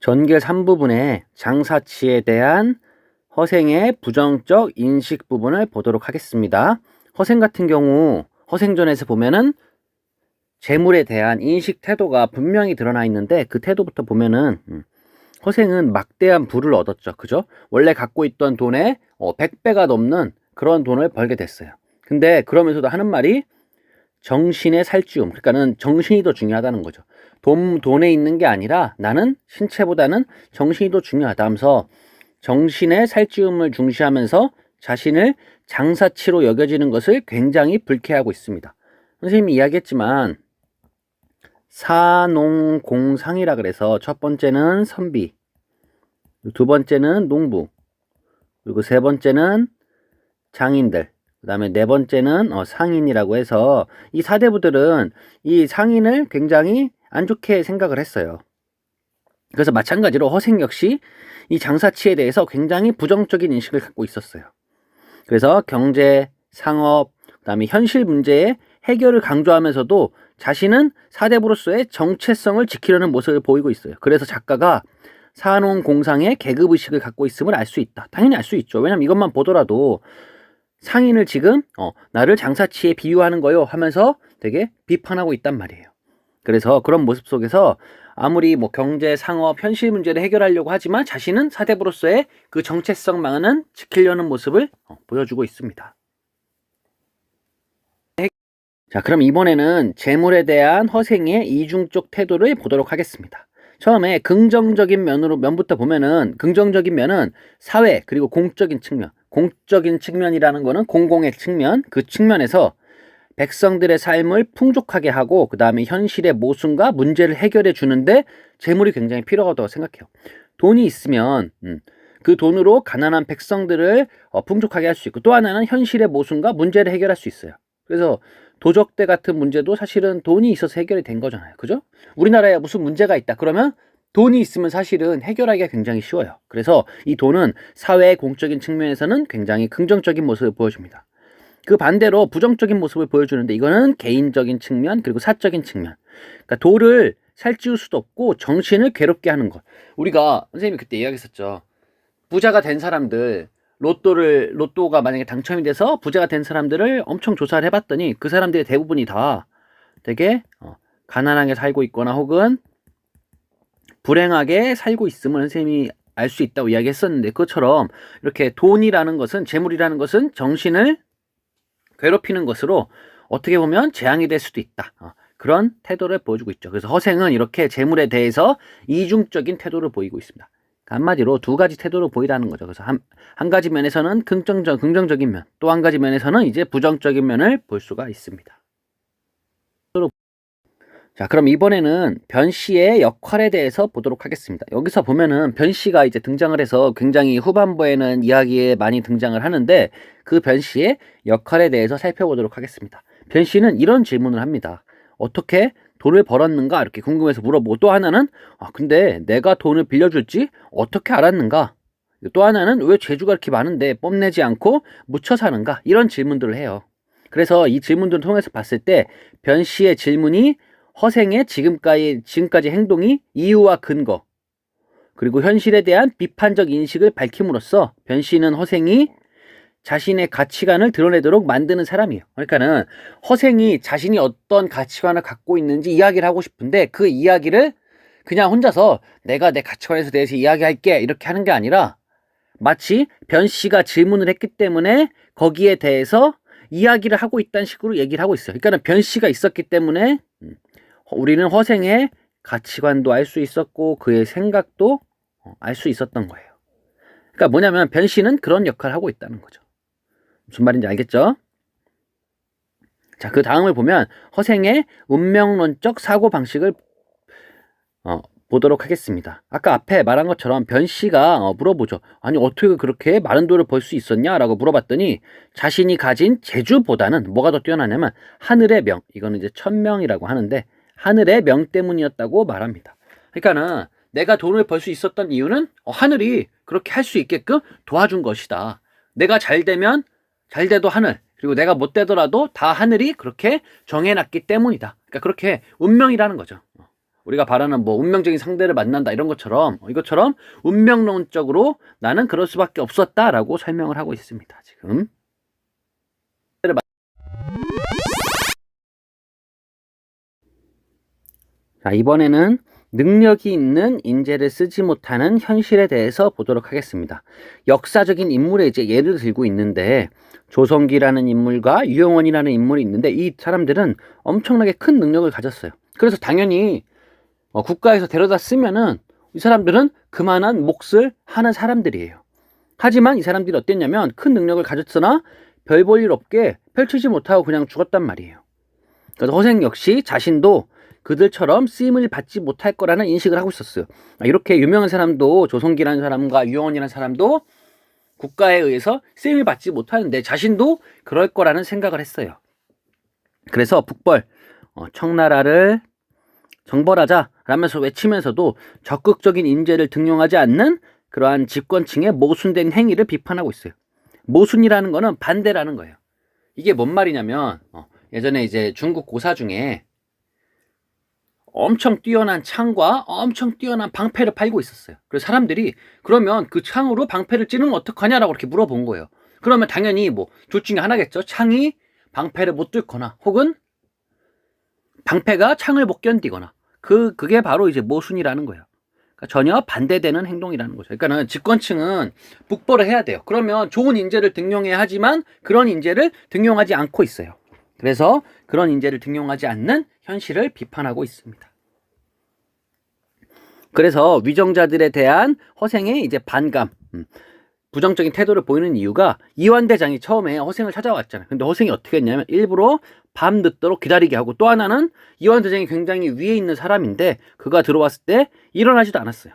전개 3부분의 장사치에 대한 허생의 부정적 인식 부분을 보도록 하겠습니다. 허생 같은 경우 허생전에서 보면은 재물에 대한 인식 태도가 분명히 드러나 있는데 그 태도부터 보면은 허생은 막대한 부를 얻었죠. 그죠? 원래 갖고 있던 돈의 100배가 넘는 그런 돈을 벌게 됐어요. 근데 그러면서도 하는 말이 정신의 살찌움, 그러니까는 정신이 더 중요하다는 거죠. 돈에 있는 게 아니라 나는 신체보다는 정신이 더 중요하다 하면서 정신의 살찌움을 중시하면서 자신을 장사치로 여겨지는 것을 굉장히 불쾌하고 있습니다. 선생님이 이야기했지만 사농공상이라 그래서 첫 번째는 선비, 두 번째는 농부, 그리고 세 번째는 장인들, 그 다음에 네 번째는 상인이라고 해서 이 사대부들은 이 상인을 굉장히 안 좋게 생각을 했어요. 그래서 마찬가지로 허생 역시 이 장사치에 대해서 굉장히 부정적인 인식을 갖고 있었어요. 그래서 경제, 상업, 그 다음에 현실 문제의 해결을 강조하면서도 자신은 사대부로서의 정체성을 지키려는 모습을 보이고 있어요. 그래서 작가가 사농공상의 계급의식을 갖고 있음을 알 수 있다. 당연히 알 수 있죠. 왜냐면 이것만 보더라도 상인을 지금 나를 장사치에 비유하는 거요 하면서 되게 비판하고 있단 말이에요. 그래서 그런 모습 속에서 아무리 뭐 경제, 상업, 현실 문제를 해결하려고 하지만 자신은 사대부로서의 그 정체성만은 지키려는 모습을 보여주고 있습니다. 자, 그럼 이번에는 재물에 대한 허생의 이중적 태도를 보도록 하겠습니다. 처음에 긍정적인 면부터 보면은 긍정적인 면은 사회 그리고 공적인 측면, 공적인 측면이라는 거는 공공의 측면, 그 측면에서 백성들의 삶을 풍족하게 하고 그 다음에 현실의 모순과 문제를 해결해 주는데 재물이 굉장히 필요하다고 생각해요. 돈이 있으면 그 돈으로 가난한 백성들을 풍족하게 할 수 있고 또 하나는 현실의 모순과 문제를 해결할 수 있어요. 그래서 도적대 같은 문제도 사실은 돈이 있어서 해결이 된 거잖아요. 그죠? 우리나라에 무슨 문제가 있다 그러면 돈이 있으면 사실은 해결하기가 굉장히 쉬워요. 그래서 이 돈은 사회의 공적인 측면에서는 굉장히 긍정적인 모습을 보여줍니다. 그 반대로 부정적인 모습을 보여주는데 이거는 개인적인 측면 그리고 사적인 측면. 그러니까 돈을 살찌울 수도 없고 정신을 괴롭게 하는 것. 우리가 선생님이 그때 이야기했었죠. 부자가 된 사람들 로또가 만약에 당첨이 돼서 부자가 된 사람들을 엄청 조사를 해봤더니 그 사람들의 대부분이 다 되게 가난하게 살고 있거나 혹은 불행하게 살고 있음을 선생님이 알 수 있다고 이야기했었는데 그것처럼 이렇게 돈이라는 것은 재물이라는 것은 정신을 괴롭히는 것으로 어떻게 보면 재앙이 될 수도 있다. 그런 태도를 보여주고 있죠. 그래서 허생은 이렇게 재물에 대해서 이중적인 태도를 보이고 있습니다. 한마디로 두 가지 태도를 보이라는 거죠. 그래서 한 가지 면에서는 긍정적인 면, 또 한 가지 면에서는 이제 부정적인 면을 볼 수가 있습니다. 자, 그럼 이번에는 변 씨의 역할에 대해서 보도록 하겠습니다. 여기서 보면은 변 씨가 이제 등장을 해서 굉장히 후반부에는 이야기에 많이 등장을 하는데 그 변 씨의 역할에 대해서 살펴보도록 하겠습니다. 변 씨는 이런 질문을 합니다. 어떻게 돈을 벌었는가? 이렇게 궁금해서 물어보고 또 하나는 근데 내가 돈을 빌려줄지 어떻게 알았는가? 또 하나는 왜 재주가 이렇게 많은데 뽐내지 않고 묻혀 사는가? 이런 질문들을 해요. 그래서 이 질문들을 통해서 봤을 때 변 씨의 질문이 허생의 지금까지 행동이 이유와 근거 그리고 현실에 대한 비판적 인식을 밝힘으로써 변 씨는 허생이 자신의 가치관을 드러내도록 만드는 사람이에요. 그러니까는 허생이 자신이 어떤 가치관을 갖고 있는지 이야기를 하고 싶은데 그 이야기를 그냥 혼자서 내가 내 가치관에 대해서 이야기할게 이렇게 하는 게 아니라 마치 변 씨가 질문을 했기 때문에 거기에 대해서 이야기를 하고 있다는 식으로 얘기를 하고 있어요. 그러니까 변 씨가 있었기 때문에 우리는 허생의 가치관도 알 수 있었고 그의 생각도 알 수 있었던 거예요. 그러니까 뭐냐면 변 씨는 그런 역할을 하고 있다는 거죠. 무슨 말인지 알겠죠? 자, 그 다음을 보면 허생의 운명론적 사고 방식을 보도록 하겠습니다. 아까 앞에 말한 것처럼 변 씨가 물어보죠. 아니 어떻게 그렇게 많은 돈을 벌 수 있었냐라고 물어봤더니 자신이 가진 재주보다는 뭐가 더 뛰어나냐면 하늘의 명, 이거는 이제 천명이라고 하는데 하늘의 명 때문이었다고 말합니다. 그러니까는 내가 돈을 벌 수 있었던 이유는 하늘이 그렇게 할 수 있게끔 도와준 것이다. 내가 잘 되면 잘 돼도 하늘, 그리고 내가 못 되더라도 다 하늘이 그렇게 정해놨기 때문이다. 그러니까 그렇게 운명이라는 거죠. 우리가 바라는 뭐 운명적인 상대를 만난다 이런 것처럼 이것처럼 운명론적으로 나는 그럴 수밖에 없었다라고 설명을 하고 있습니다. 지금. 자, 이번에는 능력이 있는 인재를 쓰지 못하는 현실에 대해서 보도록 하겠습니다. 역사적인 인물의 이제 예를 들고 있는데 조성기라는 인물과 유영원이라는 인물이 있는데 이 사람들은 엄청나게 큰 능력을 가졌어요. 그래서 당연히 국가에서 데려다 쓰면은 이 사람들은 그만한 몫을 하는 사람들이에요. 하지만 이 사람들이 어땠냐면 큰 능력을 가졌으나 별 볼 일 없게 펼치지 못하고 그냥 죽었단 말이에요. 그래서 허생 역시 자신도 그들처럼 쓰임을 받지 못할 거라는 인식을 하고 있었어요. 이렇게 유명한 사람도 조성기라는 사람과 유영원이라는 사람도 국가에 의해서 쓰임을 받지 못하는데 자신도 그럴 거라는 생각을 했어요. 그래서 북벌, 청나라를 정벌하자 라면서 외치면서도 적극적인 인재를 등용하지 않는 그러한 집권층의 모순된 행위를 비판하고 있어요. 모순이라는 거는 반대라는 거예요. 이게 뭔 말이냐면 예전에 이제 중국 고사 중에 엄청 뛰어난 창과 엄청 뛰어난 방패를 팔고 있었어요. 그래서 사람들이 그러면 그 창으로 방패를 찌르면 어떡하냐라고 이렇게 물어본 거예요. 그러면 당연히 뭐 둘 중에 하나겠죠. 창이 방패를 못 뚫거나 혹은 방패가 창을 못 견디거나 그게 바로 이제 모순이라는 거예요. 그러니까 전혀 반대되는 행동이라는 거죠. 그러니까는 집권층은 북벌을 해야 돼요. 그러면 좋은 인재를 등용해야 하지만 그런 인재를 등용하지 않고 있어요. 그래서 그런 인재를 등용하지 않는 현실을 비판하고 있습니다. 그래서 위정자들에 대한 허생의 이제 반감, 부정적인 태도를 보이는 이유가 이완대장이 처음에 허생을 찾아왔잖아요. 근데 허생이 어떻게 했냐면 일부러 밤 늦도록 기다리게 하고 또 하나는 이완대장이 굉장히 위에 있는 사람인데 그가 들어왔을 때 일어나지도 않았어요.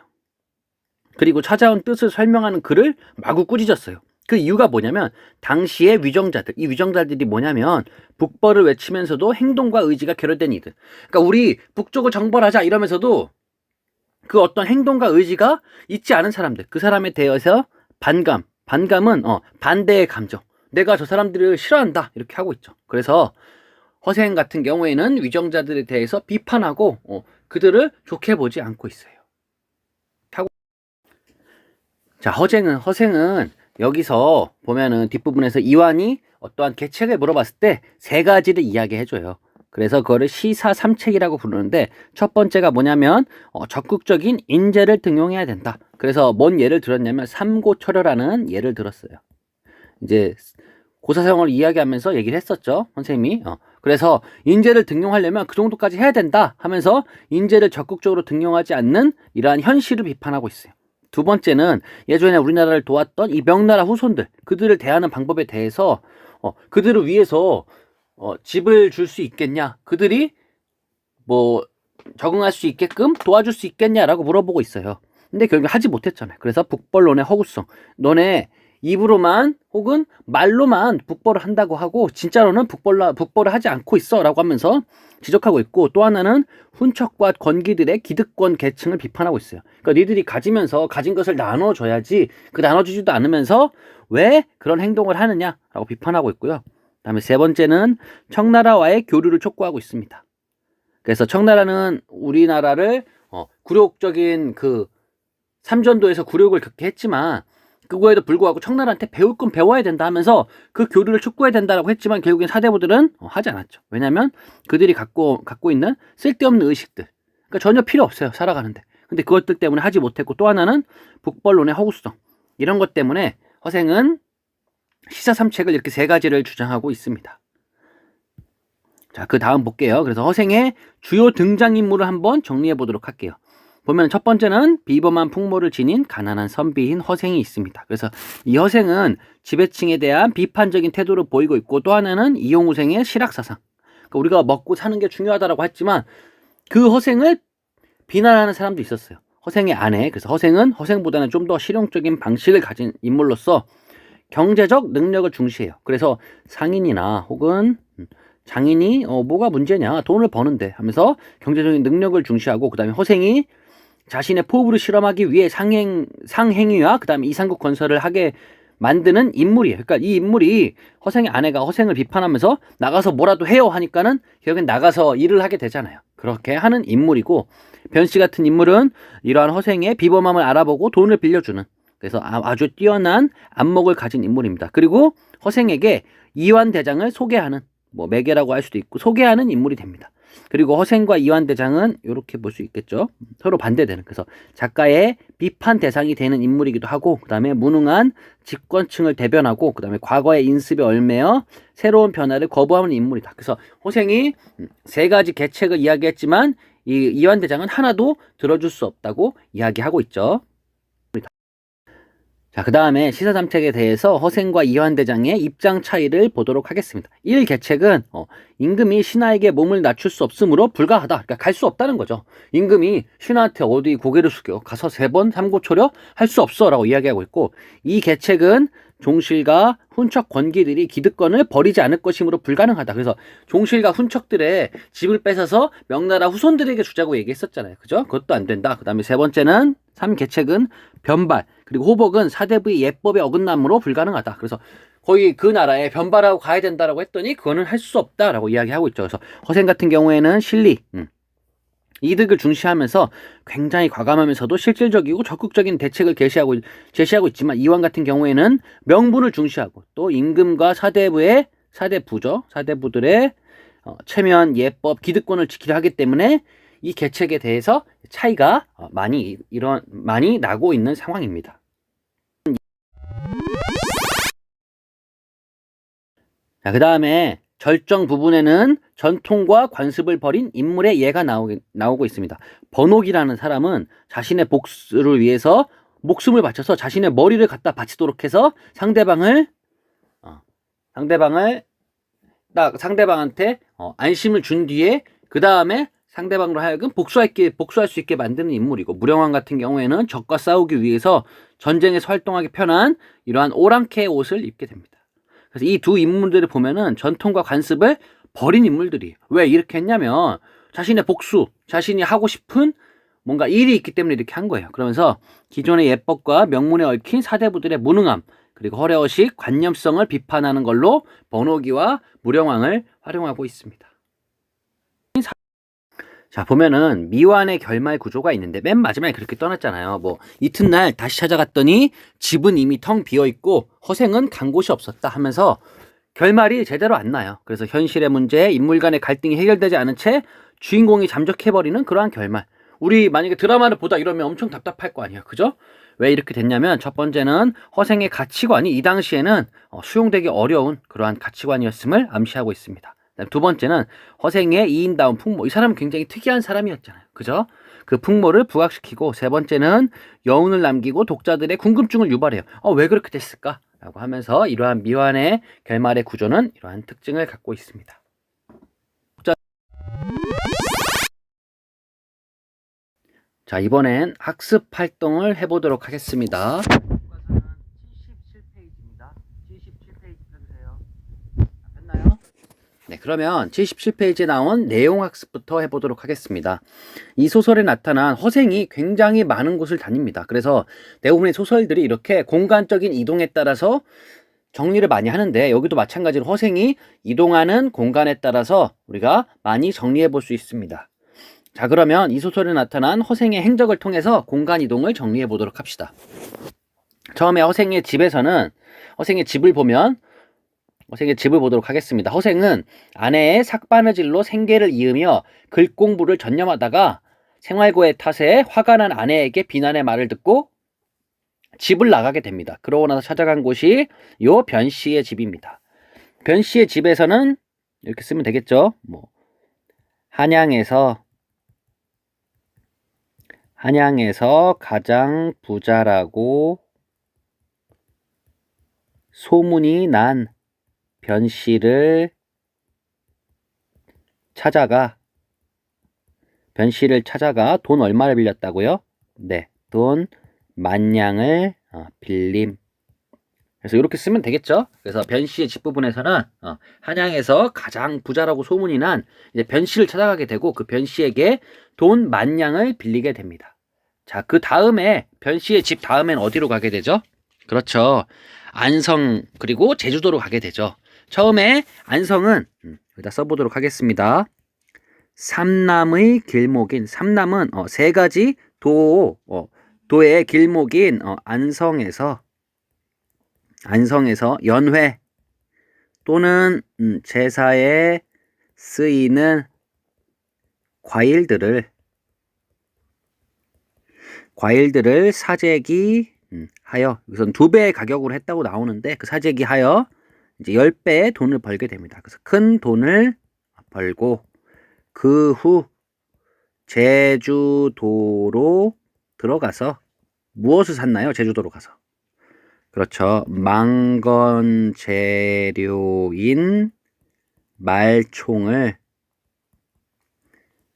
그리고 찾아온 뜻을 설명하는 글을 마구 꾸짖었어요. 그 이유가 뭐냐면 당시의 위정자들, 이 위정자들이 뭐냐면 북벌을 외치면서도 행동과 의지가 결여된 이들. 그러니까 우리 북쪽을 정벌하자 이러면서도 그 어떤 행동과 의지가 있지 않은 사람들, 그 사람에 대해서 반감은 반대의 감정. 내가 저 사람들을 싫어한다 이렇게 하고 있죠. 그래서 허생 같은 경우에는 위정자들에 대해서 비판하고 그들을 좋게 보지 않고 있어요. 자, 허생은 여기서 보면은 뒷부분에서 이완이 어떠한 계책을 물어봤을 때 세 가지를 이야기해줘요. 그래서 그거를 시사삼책이라고 부르는데 첫 번째가 뭐냐면 적극적인 인재를 등용해야 된다. 그래서 뭔 예를 들었냐면 삼고초려라는 예를 들었어요. 이제 고사성을 이야기하면서 얘기를 했었죠. 선생님이. 그래서 인재를 등용하려면 그 정도까지 해야 된다 하면서 인재를 적극적으로 등용하지 않는 이러한 현실을 비판하고 있어요. 두 번째는 예전에 우리나라를 도왔던 이 명나라 후손들, 그들을 대하는 방법에 대해서 그들을 위해서 집을 줄 수 있겠냐, 그들이 뭐 적응할 수 있게끔 도와줄 수 있겠냐라고 물어보고 있어요. 근데 결국 하지 못했잖아요. 그래서 북벌론의 허구성, 너네 입으로만 혹은 말로만 북벌을 한다고 하고 진짜로는 북벌을 하지 않고 있어 라고 하면서 지적하고 있고, 또 하나는 훈척과 권기들의 기득권 계층을 비판하고 있어요. 그러니까 니들이 가지면서 가진 것을 나눠줘야지 그 나눠주지도 않으면서 왜 그런 행동을 하느냐라고 비판하고 있고요. 그 다음에 세 번째는 청나라와의 교류를 촉구하고 있습니다. 그래서 청나라는 우리나라를 굴욕적인 그 삼전도에서 굴욕을 겪게 했지만 그거에도 불구하고 청나라한테 배울 건 배워야 된다 하면서 그 교류를 촉구해야 된다라고 했지만 결국엔 사대부들은 하지 않았죠. 왜냐하면 그들이 갖고 있는 쓸데없는 의식들, 그러니까 전혀 필요 없어요, 살아가는데. 근데 그것들 때문에 하지 못했고, 또 하나는 북벌론의 허구성, 이런 것 때문에 허생은 시사삼책을 이렇게 세 가지를 주장하고 있습니다. 자, 그 다음 볼게요. 그래서 허생의 주요 등장인물을 한번 정리해 보도록 할게요. 보면 첫 번째는 비범한 풍모를 지닌 가난한 선비인 허생이 있습니다. 그래서 이 허생은 지배층에 대한 비판적인 태도를 보이고 있고, 또 하나는 이용우생의 실학사상, 그러니까 우리가 먹고 사는 게 중요하다고 했지만 그 허생을 비난하는 사람도 있었어요. 허생의 아내. 그래서 허생은 허생보다는 좀 더 실용적인 방식을 가진 인물로서 경제적 능력을 중시해요. 그래서 상인이나 혹은 장인이 뭐가 문제냐, 돈을 버는데 하면서 경제적인 능력을 중시하고, 그 다음에 허생이 자신의 포부를 실험하기 위해 상행위와 그 다음에 이상국 건설을 하게 만드는 인물이에요. 그러니까 이 인물이, 허생의 아내가 허생을 비판하면서 나가서 뭐라도 해요 하니까는 결국엔 나가서 일을 하게 되잖아요. 그렇게 하는 인물이고, 변씨 같은 인물은 이러한 허생의 비범함을 알아보고 돈을 빌려주는, 그래서 아주 뛰어난 안목을 가진 인물입니다. 그리고 허생에게 이완대장을 소개하는, 뭐 매개라고 할 수도 있고 소개하는 인물이 됩니다. 그리고 허생과 이완대장은 이렇게 볼 수 있겠죠. 서로 반대되는, 그래서 작가의 비판 대상이 되는 인물이기도 하고, 그 다음에 무능한 집권층을 대변하고, 그 다음에 과거의 인습에 얽매여 새로운 변화를 거부하는 인물이다. 그래서 허생이 세 가지 계책을 이야기했지만 이 이완대장은 하나도 들어줄 수 없다고 이야기하고 있죠. 자, 그 다음에 시사삼책에 대해서 허생과 이완대장의 입장 차이를 보도록 하겠습니다. 1계책은 임금이 신하에게 몸을 낮출 수 없으므로 불가하다. 그러니까 갈 수 없다는 거죠. 임금이 신하한테 어디 고개를 숙여 가서 3번 삼고초려 할 수 없어 라고 이야기하고 있고, 이 계책은 종실과 훈척 권기들이 기득권을 버리지 않을 것이므로 불가능하다. 그래서 종실과 훈척들의 집을 뺏어서 명나라 후손들에게 주자고 얘기했었잖아요. 그죠? 그것도 안 된다. 그 다음에 세 번째는 3계책은 변발, 그리고 호복은 사대부의 예법에 어긋남으로 불가능하다. 그래서 거의 그 나라에 변발하고 가야 된다라고 했더니 그거는 할 수 없다라고 이야기하고 있죠. 그래서 허생 같은 경우에는 실리, 이득을 중시하면서 굉장히 과감하면서도 실질적이고 적극적인 대책을 제시하고 있지만, 이완 같은 경우에는 명분을 중시하고 또 임금과 사대부들의 체면, 예법, 기득권을 지키려 하기 때문에 이 계책에 대해서 차이가 많이 나고 있는 상황입니다. 자, 그 다음에 절정 부분에는 전통과 관습을 벌인 인물의 예가 나오고 있습니다. 번옥이라는 사람은 자신의 복수를 위해서 목숨을 바쳐서 자신의 머리를 갖다 바치도록 해서 상대방한테 안심을 준 뒤에 그 다음에 상대방으로 하여금 복수할 수 있게 만드는 인물이고, 무령왕 같은 경우에는 적과 싸우기 위해서 전쟁에서 활동하기 편한 이러한 오랑캐의 옷을 입게 됩니다. 그래서 이 두 인물들을 보면은 전통과 관습을 버린 인물들이에요. 왜 이렇게 했냐면 자신의 복수, 자신이 하고 싶은 뭔가 일이 있기 때문에 이렇게 한 거예요. 그러면서 기존의 예법과 명문에 얽힌 사대부들의 무능함, 그리고 허례허식 관념성을 비판하는 걸로 번호기와 무령왕을 활용하고 있습니다. 자, 보면은 미완의 결말 구조가 있는데 맨 마지막에 그렇게 떠났잖아요. 뭐 이튿날 다시 찾아갔더니 집은 이미 텅 비어있고 허생은 간 곳이 없었다 하면서 결말이 제대로 안 나요. 그래서 현실의 문제, 인물 간의 갈등이 해결되지 않은 채 주인공이 잠적해버리는 그러한 결말. 우리 만약에 드라마를 보다 이러면 엄청 답답할 거 아니에요. 그죠? 왜 이렇게 됐냐면, 첫 번째는 허생의 가치관이 이 당시에는 수용되기 어려운 그러한 가치관이었음을 암시하고 있습니다. 두 번째는 허생의 이인다운 풍모. 이 사람은 굉장히 특이한 사람이었잖아요. 그죠? 그 풍모를 부각시키고, 세 번째는 여운을 남기고 독자들의 궁금증을 유발해요. 왜 그렇게 됐을까? 라고 하면서 이러한 미완의 결말의 구조는 이러한 특징을 갖고 있습니다. 자, 이번엔 학습 활동을 해보도록 하겠습니다. 교과서는 77페이지입니다. 77페이지 펴주세요. 됐나요? 네, 그러면 77페이지에 나온 내용 학습부터 해보도록 하겠습니다. 이 소설에 나타난 허생이 굉장히 많은 곳을 다닙니다. 그래서 대부분의 소설들이 이렇게 공간적인 이동에 따라서 정리를 많이 하는데, 여기도 마찬가지로 허생이 이동하는 공간에 따라서 우리가 많이 정리해 볼 수 있습니다. 자, 그러면 이 소설에 나타난 허생의 행적을 통해서 공간 이동을 정리해 보도록 합시다. 처음에 허생의 집을 보도록 하겠습니다. 허생은 아내의 삭바느질로 생계를 이으며 글 공부를 전념하다가 생활고의 탓에 화가 난 아내에게 비난의 말을 듣고 집을 나가게 됩니다. 그러고 나서 찾아간 곳이 요 변씨의 집입니다. 변씨의 집에서는 이렇게 쓰면 되겠죠. 한양에서 가장 부자라고 소문이 난 변씨를 찾아가 돈 얼마를 빌렸다고요? 네, 돈 10,000냥을 빌림. 그래서 이렇게 쓰면 되겠죠. 그래서 변씨의 집 부분에서는 한양에서 가장 부자라고 소문이 난 이제 변씨를 찾아가게 되고, 그 변씨에게 돈 10,000냥을 빌리게 됩니다. 자, 그 다음에 변씨의 집 다음엔 어디로 가게 되죠? 그렇죠, 안성 그리고 제주도로 가게 되죠. 처음에 안성은 여기다 써보도록 하겠습니다. 삼남의 길목인 삼남은 세 가지 도의 길목인 안성에서 연회 또는 제사에 쓰이는 과일들을 사재기 하여, 우선 2배의 가격으로 했다고 나오는데 그 사재기 하여 이제 10배의 돈을 벌게 됩니다. 그래서 큰 돈을 벌고 그 후 제주도로 들어가서 무엇을 샀나요? 제주도로 가서. 그렇죠. 망건 재료인 말총을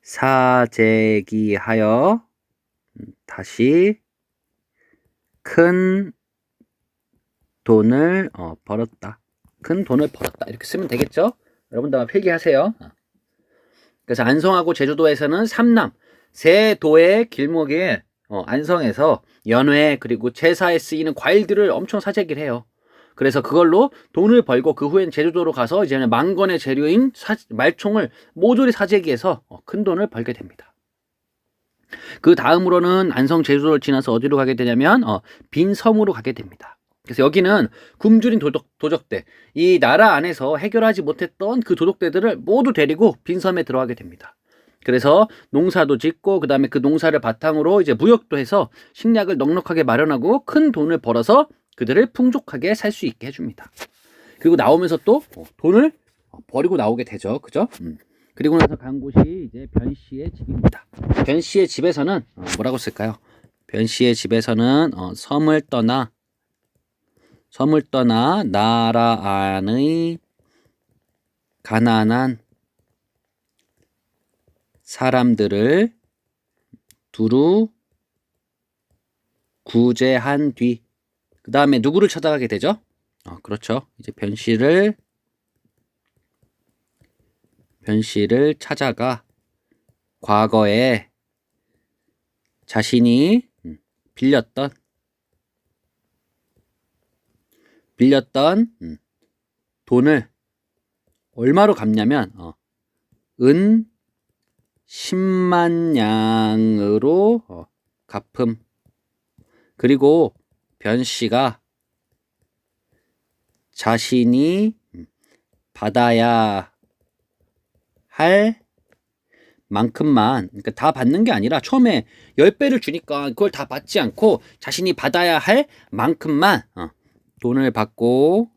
사재기하여 다시 큰 돈을 벌었다. 큰 돈을 벌었다. 이렇게 쓰면 되겠죠? 여러분들 한번 필기하세요. 그래서 안성하고 제주도에서는 삼남, 세 도의 길목에 안성에서 연회 그리고 제사에 쓰이는 과일들을 엄청 사재기를 해요. 그래서 그걸로 돈을 벌고 그 후엔 제주도로 가서 이제는 망건의 재료인 말총을 모조리 사재기해서 큰 돈을 벌게 됩니다. 그 다음으로는 안성 제주도를 지나서 어디로 가게 되냐면 빈섬으로 가게 됩니다. 그래서 여기는 굶주린 도적대, 이 나라 안에서 해결하지 못했던 그 도적대들을 모두 데리고 빈섬에 들어가게 됩니다. 그래서 농사도 짓고 그 다음에 그 농사를 바탕으로 이제 무역도 해서 식량을 넉넉하게 마련하고 큰 돈을 벌어서 그들을 풍족하게 살 수 있게 해줍니다. 그리고 나오면서 또 돈을 버리고 나오게 되죠. 그죠? 그리고 나서 간 곳이 이제 변씨의 집입니다. 변씨의 집에서는 뭐라고 쓸까요? 변씨의 집에서는 섬을 떠나 나라 안의 가난한 사람들을 두루 구제한 뒤, 그 다음에 누구를 찾아가게 되죠? 그렇죠. 이제 변씨를 찾아가 과거에 자신이 빌렸던 돈을 얼마로 갚냐면 은 10만 양으로 갚음. 그리고 변씨가 자신이 받아야 할 만큼만, 그러니까 다 받는 게 아니라 처음에 10배를 주니까 그걸 다 받지 않고 자신이 받아야 할 만큼만 돈을 받고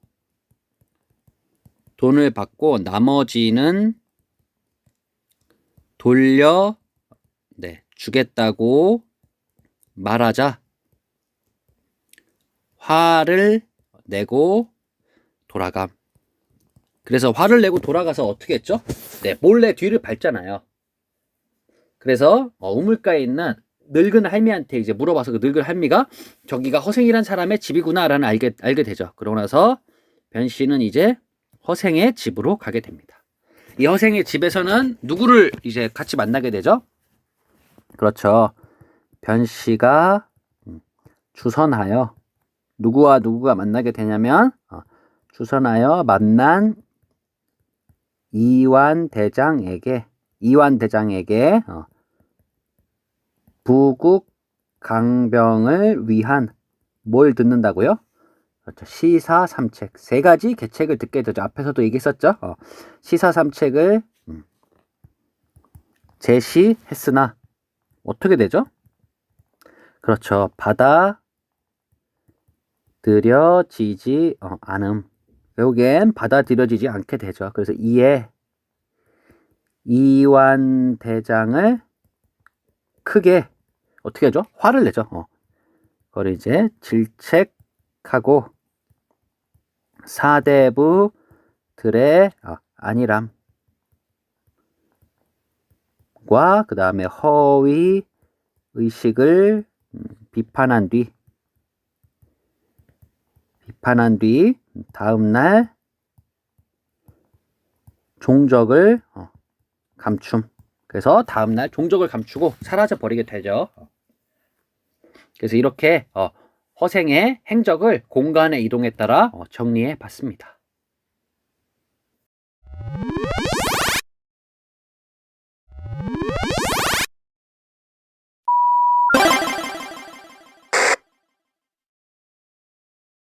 나머지는 돌려 주겠다고 말하자 화를 내고 돌아감. 그래서 화를 내고 돌아가서 어떻게 했죠? 몰래 뒤를 밟잖아요. 그래서 우물가에 있는 늙은 할미한테 이제 물어봐서 그 늙은 할미가 저기가 허생이란 사람의 집이구나라는 알게 되죠. 그러고 나서 변씨는 이제 허생의 집으로 가게 됩니다. 이 허생의 집에서는 누구를 이제 같이 만나게 되죠? 그렇죠. 변씨가 주선하여 누구와 누구가 만나게 되냐면 주선하여 만난 이완 대장에게 부국 강병을 위한 뭘 듣는다고요? 그렇죠. 시사삼책, 3가지 계책을 듣게 되죠. 앞에서도 얘기했었죠. 시사삼책을 제시했으나 어떻게 되죠? 그렇죠. 받아들여지지 않음. 결국엔 받아들여지지 않게 되죠. 그래서 이에 이완 대장을 크게 어떻게 하죠? 화를 내죠. 그걸 이제 질책하고 사대부들의 안일함과 그 다음에 허위 의식을 비판한 뒤 다음날 종적을 감춤. 그래서 다음날 종적을 감추고 사라져 버리게 되죠. 그래서 이렇게 허생의 행적을 공간의 이동에 따라 정리해 봤습니다.